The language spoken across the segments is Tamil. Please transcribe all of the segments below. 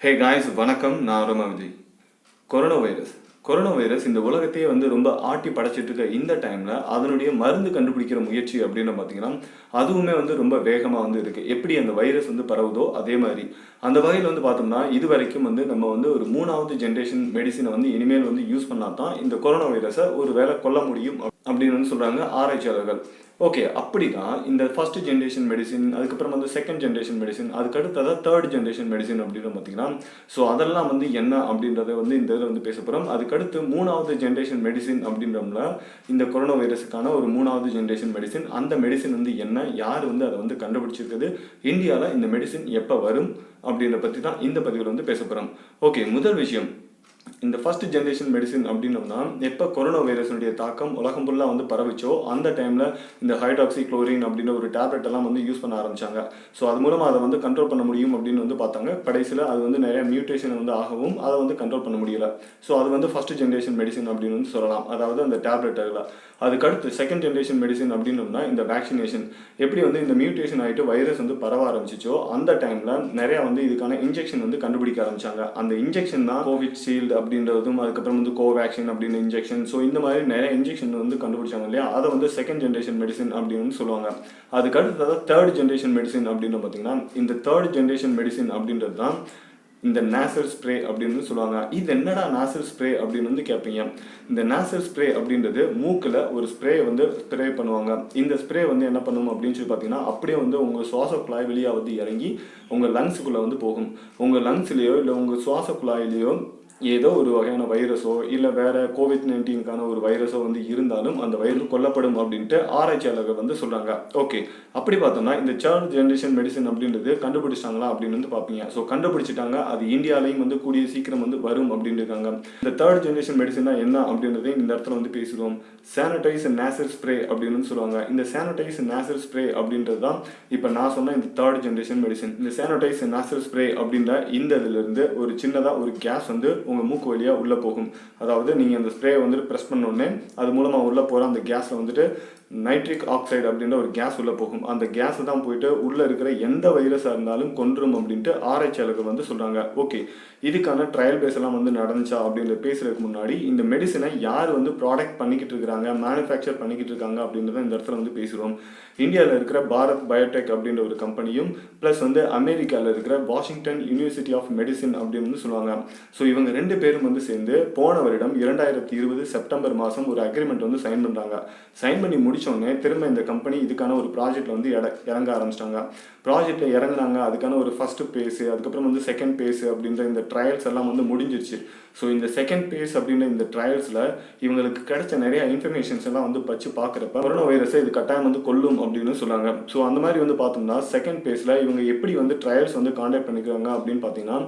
Hey guys, வணக்கம். நான் Aromavijay. கொரோனா வைரஸ் இந்த உலகத்தையே ரொம்ப ஆட்டி படைச்சிட்டு இருக்க இந்த டைம்ல அதனுடைய மருந்து கண்டுபிடிக்கிற முயற்சி அப்படின்னு பார்த்தீங்கன்னா அதுவுமே ரொம்ப வேகமாக இருக்கு. எப்படி அந்த வைரஸ் பரவுதோ அதே மாதிரி அந்த வகையில் பார்த்தோம்னா இது வரைக்கும் நம்ம ஒரு 3வது ஜென்ரேஷன் மெடிசினை இனிமேல் யூஸ் பண்ணா தான் இந்த கொரோனா வைரஸை ஒரு வேளை கொல்ல முடியும் அப்படின்னு சொல்றாங்க ஆராய்ச்சியாளர்கள். ஓகே, அப்படிதான் இந்த ஃபர்ஸ்ட் ஜென்ரேஷன் மெடிசின், அதுக்கப்புறம் செகண்ட் ஜென்ரேஷன் மெடிசின், அதுக்கு அடுத்ததான் தேர்ட் ஜென்ரேஷன் மெடிசின் அப்படின்னு பார்த்தீங்கன்னா ஸோ அதெல்லாம் என்ன அப்படின்றத இந்த இதில் பேச போகிறோம். அதுக்கடுத்து 3வது ஜென்ரேஷன் மெடிசின் அப்படின்றோம்ல இந்த கொரோனா வைரஸுக்கான ஒரு 3வது ஜென்ரேஷன் மெடிசின், அந்த மெடிசின் என்ன, யார் அதை கண்டுபிடிச்சிருக்குது, இந்தியாவில் இந்த மெடிசின் எப்போ வரும் அப்படின்ற பற்றி தான் இந்த பதிவில் பேச போகிறோம். ஓகே, முதல் விஷயம், இந்த ஃபர்ஸ்ட் ஜென்ரேஷன் மெடிசின் அப்படின்னோம்னா எப்போ கொரோனா வைரஸுடைய தாக்கம் உலகம் ஃபுல்லாக பரவிச்சோ அந்த டைமில் இந்த ஹைட்ராக்சி குளோரின் அப்படின்ற ஒரு டேப்லெட் எல்லாம் யூஸ் பண்ண ஆரம்பிச்சாங்க. ஸோ அது மூலமாக அதை கண்ட்ரோல் பண்ண முடியும் அப்படின்னு பார்த்தாங்க. கடைசியில் அது நிறைய மியூட்டேஷன் ஆகவும் அதை கண்ட்ரோல் பண்ண முடியல. ஸோ அது ஃபர்ஸ்ட் ஜென்ரேஷன் மெடிசின் அப்படின்னு சொல்லலாம், அதாவது அந்த டேப்லெட்டில். அதுக்கடுத்து செகண்ட் ஜென்ரேஷன் மெடிசின் அப்படின்னோம்னா இந்த வேக்சினேஷன், எப்படி இந்த மியூட்டேஷன் ஆகிட்டு வைரஸ் பரவ ஆரம்பிச்சிச்சோ அந்த டைமில் நிறையா இதுக்கான இன்ஜெக்ஷன் கண்டுபிடிக்க ஆரம்பிச்சாங்க. அந்த இன்ஜெக்ஷன் தான் கோவிஷீல்டு அப்படின்றதும், அதுக்கப்புறம் கோவேக்சின் அப்படின்னு இன்ஜெக்ஷன். ஸோ இந்த மாதிரி நிறைய இன்ஜெக்ஷன் கண்டுபிடிச்சாங்க இல்லையா, அதை செகண்ட் ஜென்ரேஷன் மெடிசின் அப்படின்னு சொல்லுவாங்க. அதுக்கடுத்ததாக தேர்ட் ஜென்ரேஷன் மெடிசின் அப்படின்னு பார்த்தீங்கன்னா இந்த தேர்ட் ஜென்ரேஷன் மெடிசின் அப்படின்றது தான் இந்த நேசல் ஸ்ப்ரே அப்படின்னு சொல்லுவாங்க. இது என்னடா நேசல் ஸ்ப்ரே அப்படின்னு கேட்பீங்க. இந்த நேசல் ஸ்ப்ரே அப்படின்றது மூக்கில் ஒரு ஸ்ப்ரே ஸ்ப்ரே பண்ணுவாங்க. இந்த ஸ்ப்ரே என்ன பண்ணும் அப்படின்னு சொல்லி பார்த்தீங்கன்னா அப்படியே உங்கள் சுவாச குழாய் வழியாக இறங்கி உங்கள் லங்ஸுக்குள்ளே போகும். உங்கள் லங்ஸ்லேயோ இல்லை உங்கள் சுவாச குழாயிலேயோ ஏதோ ஒரு வகையான வைரஸோ இல்லை வேற COVID-19க்கான ஒரு வைரஸோ இருந்தாலும் அந்த வைரஸ் கொல்லப்படும் அப்படின்ட்டு ஆராய்ச்சியாளர்கள் சொல்றாங்க. ஓகே, அப்படி பார்த்தோம்னா இந்த தேர்ட் ஜென்ரேஷன் மெடிசன் அப்படின்றது கண்டுபிடிச்சிட்டாங்களா அப்படின்னு பார்ப்பீங்க. ஸோ கண்டுபிடிச்சிட்டாங்க, அது இந்தியாலையும் கூடிய சீக்கிரம் வரும் அப்படின்னு இருக்காங்க. இந்த தேர்ட் ஜென்ரேஷன் மெடிசனா என்ன அப்படின்றதே இந்த இடத்துல பேசுகிறோம். சானிடைஸ் நேசல் ஸ்ப்ரே அப்படின்னு சொல்லுவாங்க. இந்த சானிடைஸ் நேசல் ஸ்ப்ரே அப்படின்றது தான் இப்போ நான் சொன்ன இந்த தேர்ட் ஜென்ரேஷன் மெடிசன். இந்த சானிடைஸ் நேசல் ஸ்ப்ரே அப்படின்ற இந்த இதிலிருந்து ஒரு சின்னதாக ஒரு கேஸ் உங்கள் மூக்கு வழியாக உள்ளே போகும். அதாவது நீங்கள் அந்த ஸ்ப்ரே ப்ரெஸ் பண்ணோடனே அது மூலமாக உள்ளே போகிற அந்த கேஸில் நைட்ரிக் ஆக்சைடு அப்படின்ற ஒரு கேஸ் உள்ளே போகும். அந்த கேஸ் தான் போயிட்டு உள்ளே இருக்கிற எந்த வைரஸாக இருந்தாலும் கொன்றும் அப்படின்ட்டு ஆராய்ச்சியாளர்கள் சொல்கிறாங்க. ஓகே, இதுக்கான ட்ரையல் பேஸ் எல்லாம் நடந்துச்சா அப்படின்ற பேசுறதுக்கு முன்னாடி இந்த மெடிசனை யார் ப்ராடக்ட் பண்ணிக்கிட்டு இருக்கிறாங்க, மேனுஃபேக்சர் பண்ணிக்கிட்டு இருக்காங்க அப்படின்றத இந்த இடத்துல பேசுகிறோம். இந்தியாவில் இருக்கிற பாரத் பயோடெக் அப்படின்ற ஒரு கம்பெனியும் ப்ளஸ் அமெரிக்காவில் இருக்கிற வாஷிங்டன் யூனிவர்சிட்டி ஆஃப் மெடிசின் அப்படின்னு சொல்லுவாங்க. ஸோ இவங்க ரெண்டு பேரும் சேர்ந்து போன வருடம் 2020 செப்டம்பர் மாதம் ஒரு அக்ரிமெண்ட் சைன் பண்ணுறாங்க. சைன் பண்ணி முடிச்சோடனே திரும்ப இந்த கம்பெனி இதுக்கான ஒரு ப்ராஜெக்டில் இறங்க ஆரம்பிச்சிட்டாங்க. ப்ராஜெக்டில் இறங்குனாங்க. அதுக்கான ஒரு ஃபர்ஸ்ட் பேஸு, அதுக்கப்புறம் செகண்ட் பேஸு அப்படின்ற இந்த ட்ரையல்ஸ் எல்லாம் முடிஞ்சிருச்சு. ஸோ இந்த செகண்ட் பேஸ் அப்படின்ற இந்த ட்ரையல்ஸில் இவங்களுக்கு கிடைச்ச நிறைய இன்ஃபர்மேஷன்ஸ் எல்லாம் வச்சு பார்க்குறப்ப கொரோனா வைரஸை இது கட்டாயம் கொல்லும் அப்படின்னு சொல்கிறாங்க. ஸோ அந்த மாதிரி பார்த்தோம்னா செகண்ட் பேஸில் இவங்க எப்படி ட்ரையல்ஸ் கான்டாக்ட் பண்ணிக்கிறாங்க அப்படின்னு பார்த்தீங்கன்னா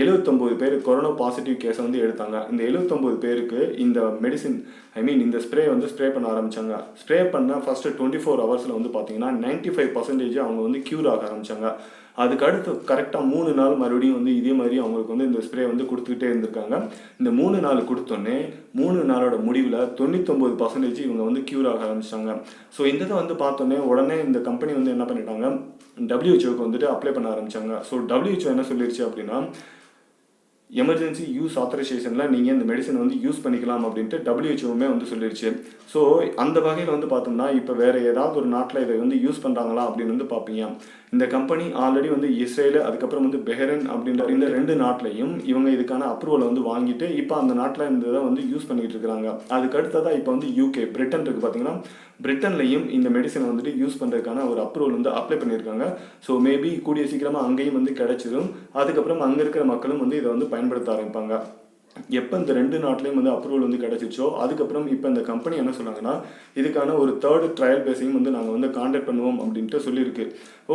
79 பேர் கொரோனா பாசிட்டிவ் கேஸை எடுத்தாங்க. இந்த 79 பேருக்கு இந்த மெடிசின் இந்த ஸ்ப்ரே ஸ்ப்ரே பண்ண ஆரம்பித்தாங்க. ஸ்ப்ரே பண்ண ஃபஸ்ட்டு 24 ஹவர்ஸில் பார்த்தீங்கன்னா 95% அவங்க க்யூர் ஆக ஆரம்பித்தாங்க. அதுக்கு அடுத்து கரெக்டாக 3 நாள் மறுபடியும் இதே மாதிரி அவங்களுக்கு இந்த ஸ்ப்ரே கொடுத்துக்கிட்டே இருந்திருக்காங்க. இந்த 3 நாள் கொடுத்தோன்னே 3 நாளோட முடிவில் 99% இவங்க க்யூர் ஆக ஆரம்பிச்சிட்டாங்க. ஸோ இந்த இதை பார்த்தோன்னே உடனே இந்த கம்பெனி என்ன பண்ணிட்டாங்க, WHOக்கு அப்ளை பண்ண ஆரம்பித்தாங்க. ஸோ WHO என்ன சொல்லிடுச்சு அப்படின்னா எமர்ஜென்சி யூஸ் ஆத்தரைசேஷனில் நீங்கள் இந்த மெடிசன் யூஸ் பண்ணிக்கலாம் அப்படின்ட்டு WHO சொல்லிடுச்சு. ஸோ அந்த வகையில் பார்த்தோம்னா இப்போ வேறு ஏதாவது ஒரு நாட்டில் இதை யூஸ் பண்ணுறாங்களா அப்படின்னு பார்ப்பீங்க. இந்த கம்பெனி ஆல்ரெடி இஸ்ரேல், அதுக்கப்புறம் பெஹ்ரைன் அப்படின்ற இந்த 2 நாட்டிலையும் இவங்க இதுக்கான அப்ரூவலை வாங்கிட்டு இப்போ அந்த நாட்டில் இந்த இதை யூஸ் பண்ணிட்டு இருக்கிறாங்க. அதுக்கு அடுத்ததாக இப்போ UK, பிரிட்டன் இருக்குது பார்த்தீங்கன்னா, பிரிட்டன்லையும் இந்த மெடிசனை யூஸ் பண்ணுறதுக்கான ஒரு அப்ரூவல் அப்ளை பண்ணியிருக்காங்க. ஸோ மேபி கூடிய சீக்கிரமாக அங்கேயும் கிடைச்சிடும். அதுக்கப்புறம் அங்கே இருக்கிற மக்களும் இதை பயன்படுத்த ஆரம்பிப்பாங்க. எப்போ இந்த 2 நாட்டிலையும் அப்ரூவல் கிடைச்சிச்சோ அதுக்கப்புறம் இப்போ இந்த கம்பெனி என்ன சொன்னாங்கன்னா இதுக்கான ஒரு தேர்ட் ட்ரையல் பேஸையும் நாங்கள் கான்டாக்ட் பண்ணுவோம் அப்படின்ட்டு சொல்லியிருக்கு.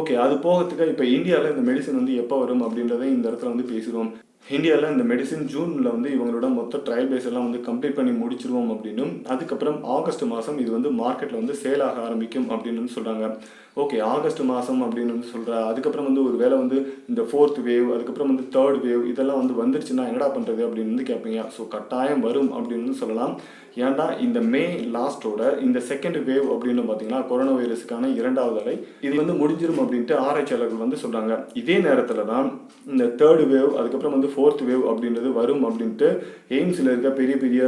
ஓகே, அது போகிறதுக்கு இப்போ இந்தியாவில் இந்த மெடிசன் எப்போ வரும் அப்படின்றத இந்த இடத்துல பேசுகிறோம். இந்தியாவில் இந்த மெடிசின் ஜூனில் இவங்களோட மொத்த ட்ரையல் பேஸ் எல்லாம் கம்ப்ளீட் பண்ணி முடிச்சிருவோம் அப்படின்னும், அதுக்கப்புறம் ஆகஸ்ட் மாதம் இது மார்க்கெட்டில் சேல் ஆக ஆரம்பிக்கும் அப்படின்னு சொல்கிறாங்க. ஓகே, ஆகஸ்ட் மாதம் அப்படின்னு சொல்கிறேன். அதுக்கப்புறம் ஒரு வேளை இந்த 4th வேவ், அதுக்கப்புறம் 3rd வேவ் இதெல்லாம் வந்துருச்சுன்னா என்னடா பண்ணுறது அப்படின்னு கேட்பீங்க. ஸோ கட்டாயம் வரும் அப்படின்னு சொல்லலாம். ஏன்டா இந்த மே லாஸ்ட்டோட இந்த செகண்ட் வேவ் அப்படின்னு பார்த்தீங்கன்னா கொரோனா வைரஸுக்கான 2வது அலை இது முடிஞ்சிடும் அப்படின்ட்டு ஆராய்ச்சியாளர்கள் சொல்கிறாங்க. இதே நேரத்தில் தான் இந்த 3rd வேவ், அதுக்கப்புறம் வந்து ஃபோர்த் வேவ் அப்படின்றது வரும் அப்படின்ட்டு எய்ம்ஸில் இருக்க பெரிய பெரிய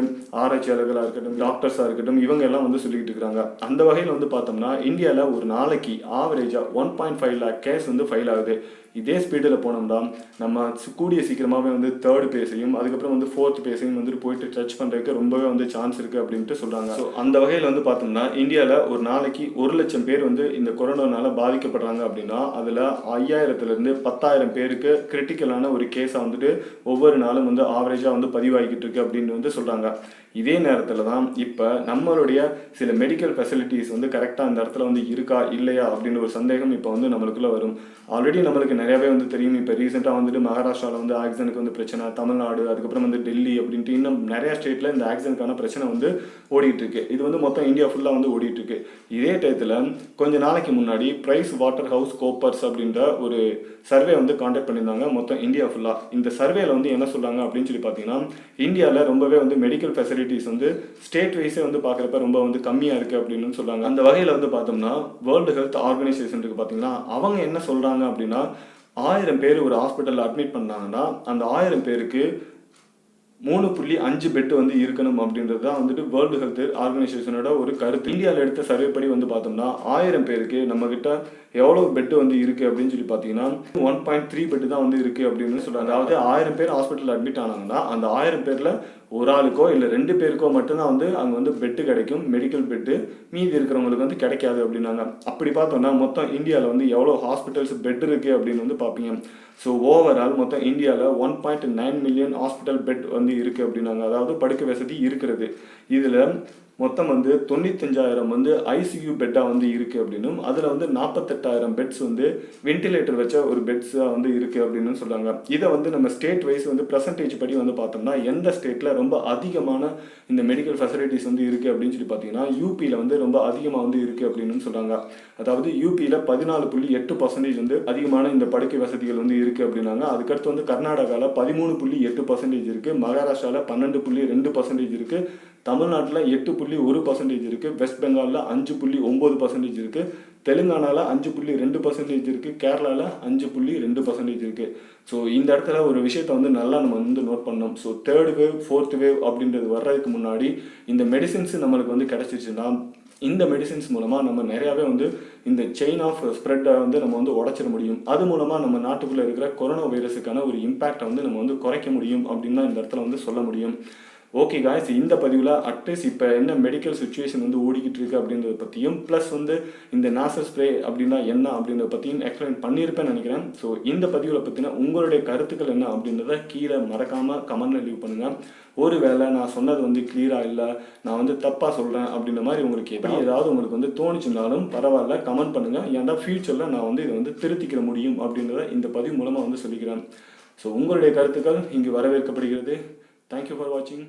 ஆராய்ச்சியாளர்களாக இருக்கட்டும், டாக்டர்ஸாக இருக்கட்டும், இவங்க எல்லாம் வந்து சொல்லிக்கிட்டு இருக்கிறாங்க. அந்த வகையில் வந்து பார்த்தோம்னா இந்தியாவில் ஒரு நாளைக்கு ஆவரேஜாக 1.5 lakh கேஸ் வந்து ஃபைல் ஆகுது. இதே ஸ்பீடில் போனோம்னா நம்ம கூடிய சீக்கிரமாகவே வந்து தேர்ட் பேஸையும் அதுக்கப்புறம் வந்து ஃபோர்த் பேஸையும் வந்துட்டு போயிட்டு டச் பண்ணுறதுக்கு ரொம்பவே வந்து சான்ஸ் இருக்குது அப்படின்ட்டு சொல்கிறாங்க. ஸோ அந்த வகையில் வந்து பார்த்தோம்னா இந்தியாவில் ஒரு நாளைக்கு 1 லட்சம் பேர் வந்து இந்த கொரோனானால பாதிக்கப்படுறாங்க அப்படின்னா அதில் 5000லேருந்து 10,000 பேருக்கு கிரிட்டிக்கலான ஒரு கேஸாக வந்துட்டு ஒவ்வொரு நாளும் வந்து ஆவரேஜாக வந்து பதிவாகிக்கிட்டு இருக்கு அப்படின்னு வந்து சொல்கிறாங்க. இதே நேரத்தில் தான் இப்போ நம்மளுடைய சில மெடிக்கல் ஃபெசிலிட்டிஸ் வந்து கரெக்டாக அந்த இடத்துல வந்து இருக்கா இல்லையா அப்படின்னு ஒரு சந்தேகம் இப்போ வந்து நம்மளுக்குள்ள வரும். ஆல்ரெடி நம்மளுக்கு நிறையவே வந்து தெரியும். இப்போ ரீசெண்டாக வந்துட்டு மகாராஷ்டிராவில் வந்து ஆக்சிஜனுக்கு வந்து பிரச்சனை, தமிழ்நாடு, அதுக்கப்புறம் வந்து டெல்லி அப்படின்ட்டு இன்னும் நிறையா ஸ்டேட்டில் இந்த ஆக்சிஜனுக்கான பிரச்சனை வந்து ஓடிட்டு இருக்கு. இது வந்து மொத்தம் இந்தியா ஃபுல்லாக வந்து ஓடிட்டு இருக்கு. இதே டயத்தில் கொஞ்ச நாளைக்கு முன்னாடி பிரைஸ் வாட்டர் ஹவுஸ் கோப்பர்ஸ் அப்படின்ற ஒரு சர்வே வந்து கான்டாக்ட் பண்ணியிருந்தாங்க மொத்தம் இந்தியா ஃபுல்லாக. இந்த சர்வேல வந்து என்ன சொல்கிறாங்க அப்படின்னு சொல்லி பார்த்தீங்கன்னா இந்தியாவில் ரொம்பவே வந்து மெடிக்கல் ஃபெசிலிட்டிஸ் வந்து ஸ்டேட் வைஸே வந்து பார்க்குறப்ப ரொம்ப வந்து கம்மியாக இருக்குது அப்படின்னு சொல்கிறாங்க. அந்த வகையில் வந்து பார்த்தோம்னா வேர்ல்டு ஹெல்த் ஆர்கனைசேஷன் இருக்குது பார்த்தீங்கன்னா, அவங்க என்ன சொல்கிறாங்க அப்படின்னா 1000 பேர் ஒரு ஹாஸ்பிட்டலில் அட்மிட் பண்ணாங்கன்னா அந்த 1000 பேருக்கு 3.5 பெட் வந்து இருக்கணும் அப்படின்றது தான் வந்துட்டு வேர்ல்டு ஹெல்த் ஆர்கனைசேஷனோட ஒரு கருத்து. இந்தியாவில் எடுத்த சர்வே படி வந்து பார்த்தோம்னா 1000 பேருக்கு நம்மக்கிட்ட எவ்வளோ பெட்டு வந்து இருக்குது அப்படின்னு சொல்லி பார்த்தீங்கன்னா 1.3 பெட்டு தான் வந்து இருக்குது அப்படின்னு சொல்கிறாங்க. அதாவது 1000 பேர் ஹாஸ்பிட்டலில் அட்மிட் ஆனாங்கன்னா அந்த 1000 பேரில் ஒரு ஆளுக்கோ இல்லை 2 பேருக்கோ மட்டும்தான் வந்து அங்கே வந்து பெட்டு கிடைக்கும், மெடிக்கல் பெட்டு. மீதி இருக்கிறவங்களுக்கு வந்து கிடைக்காது அப்படின்னாங்க. அப்படி பார்த்தோம்னா மொத்தம் இந்தியாவில் வந்து எவ்வளோ ஹாஸ்பிட்டல்ஸ் பெட் இருக்குது அப்படின்னு வந்து பார்ப்பீங்க. ஸோ ஓவரால் மொத்தம் இந்தியாவில் 1.9 மில்லியன் ஹாஸ்பிட்டல் பெட் வந்து இருக்குது அப்படின்னாங்க. அதாவது படுக்கை வசதி இருக்கிறது. இதில் மொத்தம் வந்து 95,000 வந்து ஐசியூ பெட்டாக வந்து இருக்குது அப்படின்னும், அதில் வந்து 48,000 பெட்ஸ் வந்து வென்டிலேட்டர் வச்ச ஒரு பெட்ஸாக வந்து இருக்குது அப்படின்னு சொல்கிறாங்க. இதை வந்து நம்ம ஸ்டேட் வைஸ் வந்து பர்சன்டேஜ் படி வந்து பார்த்தோம்னா எந்த ஸ்டேட்டில் ரொம்ப அதிகமான இந்த மெடிக்கல் ஃபெசிலிட்டிஸ் வந்து இருக்குது அப்படின்னு சொல்லி பார்த்தீங்கன்னா யூபியில் வந்து ரொம்ப அதிகமாக வந்து இருக்குது அப்படின்னு சொல்கிறாங்க. அதாவது யூபியில் 14.8% வந்து அதிகமான இந்த படுக்கை வசதிகள் வந்து இருக்குது அப்படின்னாங்க. அதுக்கடுத்து வந்து கர்நாடகாவில் 13.8% இருக்குது, மகாராஷ்டிராவில் 12.2% இருக்குது, தமிழ்நாட்டில் 8.1% இருக்குது, வெஸ்ட் பெங்காலில் 5.9% இருக்குது, தெலுங்கானாவில் 5.2% இருக்குது, கேரளாவில் 5.2% இருக்குது. ஸோ இந்த இடத்துல ஒரு விஷயத்தை வந்து நல்லா நம்ம வந்து நோட் பண்ணோம். So third wave fourth wave அப்படின்றது வர்றதுக்கு முன்னாடி இந்த மெடிசின்ஸ் நம்மளுக்கு வந்து கிடச்சிச்சுன்னா இந்த மெடிசின்ஸ் மூலமாக நம்ம நிறையாவே வந்து இந்த செயின் ஆஃப் ஸ்ப்ரெட்டை வந்து நம்ம வந்து உடச்சிட முடியும். அது மூலமாக நம்ம நாட்டுக்குள்ளே இருக்கிற கொரோனா வைரஸுக்கான ஒரு இம்பேக்டை வந்து நம்ம வந்து குறைக்க முடியும் அப்படின்னு தான் இந்த இடத்துல வந்து சொல்ல முடியும். ஓகே காய்ஸ், இந்த பதிவில் அட்லீஸ்ட் இப்போ என்ன மெடிக்கல் சுச்சுவேஷன் வந்து ஓடிக்கிட்டு இருக்கு அப்படின்றத பற்றியும் ப்ளஸ் வந்து இந்த நாசல் ஸ்ப்ரே அப்படின்னா என்ன அப்படின்றத பற்றியும் எக்ஸ்பிளைன் பண்ணியிருப்பேன்னு நினைக்கிறேன். ஸோ இந்த பதிவில் பற்றின உங்களுடைய கருத்துக்கள் என்ன அப்படின்றத கீழே மறக்காமல் கமெண்ட்டில் லீவ் பண்ணுங்கள். ஒருவேளை நான் சொன்னது வந்து கிளியராக இல்லை, நான் வந்து தப்பாக சொல்கிறேன் அப்படின்ற மாதிரி உங்களுக்கு எப்படி ஏதாவது உங்களுக்கு வந்து தோணுச்சுனாலும் பரவாயில்ல, கமெண்ட் பண்ணுங்கள். ஏன்னா ஃப்யூச்சரில் நான் வந்து இதை வந்து திருத்திக்கிற முடியும் அப்படின்றத இந்த பதிவு மூலமாக வந்து சொல்லிக்கிறேன். ஸோ உங்களுடைய கருத்துக்கள் இங்கு வரவேற்கப்படுகிறது. Thank you for watching.